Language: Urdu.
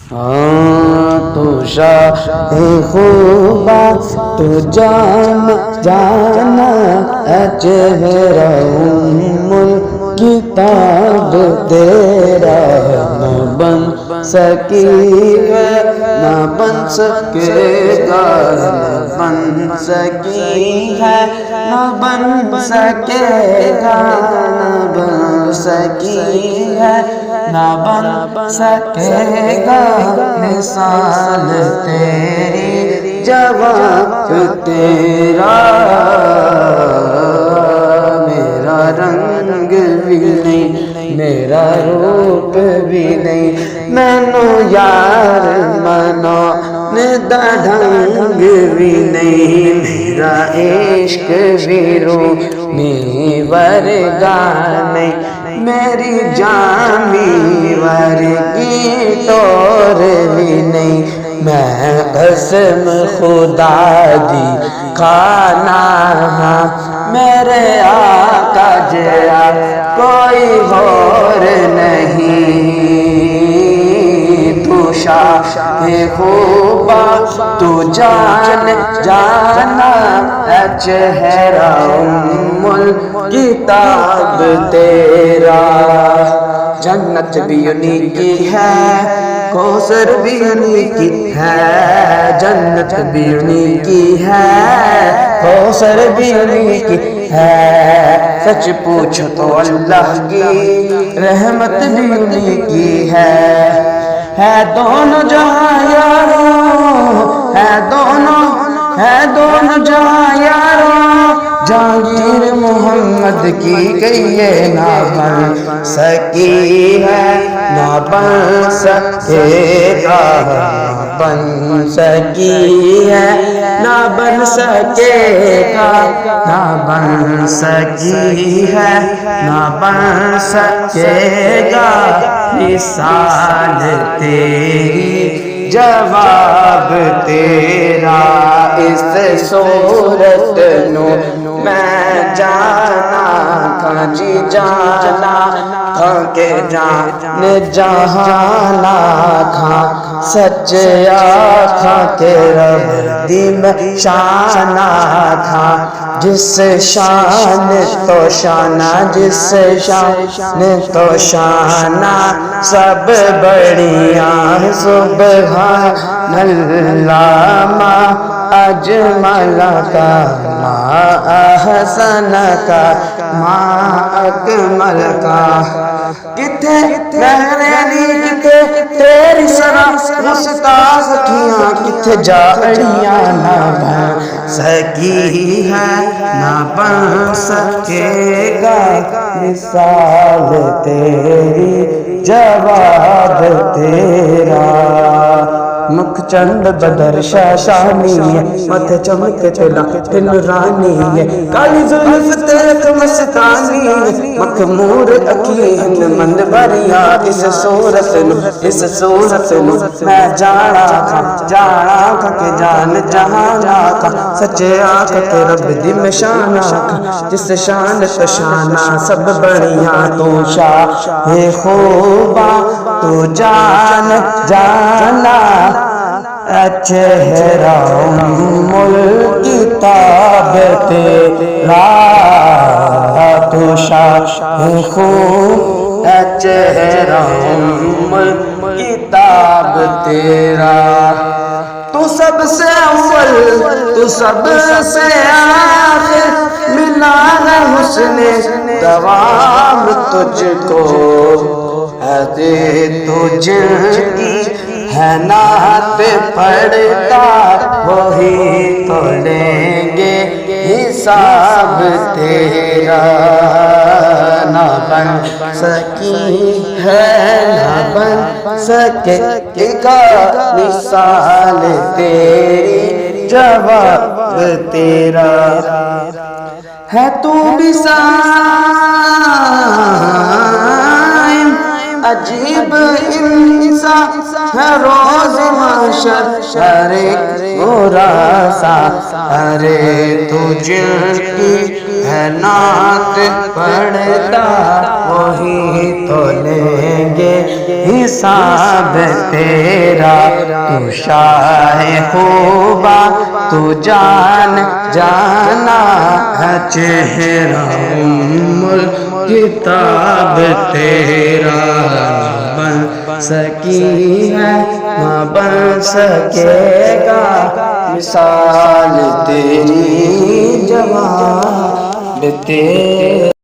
تو شاہ خوبا تو جان جانا چہرہ کتاب تیرا نہ بن سکی ہے نہ بن سکے گا نہ بن سکی ہے نہ بن سکے گا نہ بن سکی ہے نہ بن سکے گا مثال تیری جواب تیرا میرا رنگ بھی نہیں میرا روپ بھی نہیں مینو یار منو ندا ڈھنگ بھی نہیں میرا عشق بھی روح میں ورگا نہیں میری جامی ورگی ٹور بھی نہیں میں قسم خدا دی کھانا میرے آقا جیا کوئی اور نہیں تو شاہ خوبا تو جان جانا چہرہ کتاب تیرا جنت بھی انہی کی ہے کوثر بھی انہی کی ہے جنت بھی انہی کی ہے کوثر بھی انہی کی ہے سچ پوچھو تو اللہ کی رحمت بھی انہی کی ہے دونوں جہاں یاروں ہے دونوں جہاں یاروں جہانگیر محمد کی گئی ہے نہ بن سکی ہے نہ بن سکے گا نہ بن سکی ہے نہ بن سکے گا نہ بن سکی ہے نہ بن سکے گا مثال تیری جواب تیرا اس صورت نو میں جانا کھا جی جانا کھا کے جان جہانا کھا سچ آکھاں کے رب دی میں شانہ کھا جس شان تو شانہ جس شان تو شانہ سب بڑیاں سبحان اللہ ما اجمل کا ما احسن کا ما اکمل کا کتے مہرینی کتے تیری سرا مستاز کیاں کتے جاڑیاں نہ بن سکی ہے نہ بن سکے گا مثال تیری جواب تیرا مکھ چند بدر شاشانی ہے متھے چمک چلا دل رانی ہے کالی زلف تیرک مستانی ہے مخمور اکیہن مند بریا اس صورت نو میں جانا کھا کے جان جہانا کھا سچے آقا کے رب دی میں شانہ کھا جس شان تو شانہ سب بڑیا تو شاہ خوبا تو جان جانا چہرہ کتاب تیرا تو شاہ خوب چہرہ کتاب تیرا تو سب سے اول تو سب سے آخر ملا ہے حسن دوام تجھ کو تجھ کی ہے نعت پڑھتا وہی تو لیں گے حساب تیرا نہ بن سکی ہے نہ بن سکے گا مثال تیری جواب تیرا ہے تو بھی سائم عجیب انسان ہے روز محشر ہر ایک برا سا ارے تو جن کی ہے نعت پڑھتا وہی تو لیں گے حساب تیرا تو شاہ خوبا تو جان جانا ہے چہرہ کتاب تیرا بن سکی ہے نہ بن سکے گا مثال تیری جواب تیرا